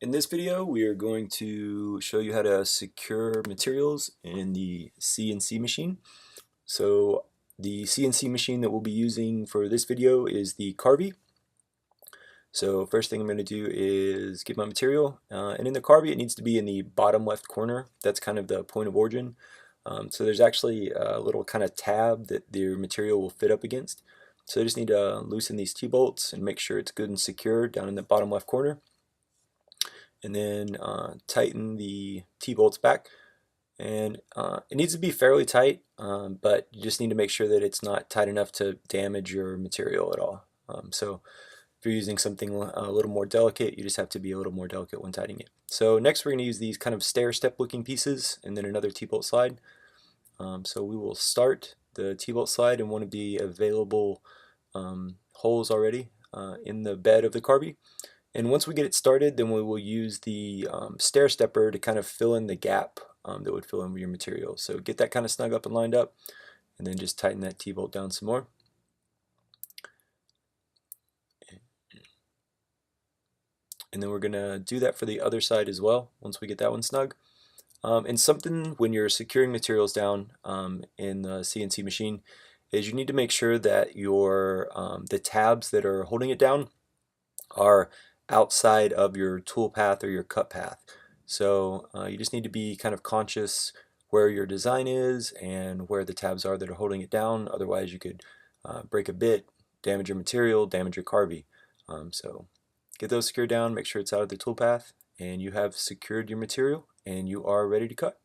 In this video, we are going to show you how to secure materials in the CNC machine. So the CNC machine that we'll be using for this video is the Carvey. So first thing I'm going to do is get my material, and in the Carvey it needs to be in the bottom left corner. That's kind of the point of origin. So there's actually a little kind of tab that the material will fit up against. So I just need to loosen these T-bolts and make sure it's good and secure down in the bottom left corner, and then tighten the T-bolts back. And it needs to be fairly tight, but you just need to make sure that it's not tight enough to damage your material at all. So if you're using something a little more delicate, you just have to be a little more delicate when tightening it. So next we're going to use these kind of stair-step looking pieces and then another T-bolt slide. So we will start the T-bolt slide in one of the available holes already in the bed of the Carvey. And once we get it started, then we will use the stair stepper to kind of fill in the gap that would fill in your material. So get that kind of snug up and lined up, and then just tighten that T-bolt down some more. And then we're going to do that for the other side as well once we get that one snug. And something when you're securing materials down in the CNC machine is you need to make sure that your the tabs that are holding it down are outside of your tool path or your cut path. So you just need to be kind of conscious where your design is and where the tabs are that are holding it down. Otherwise you could break a bit, damage your material, damage your Carvey. So get those secured down, make sure it's out of the tool path, and you have secured your material and you are ready to cut.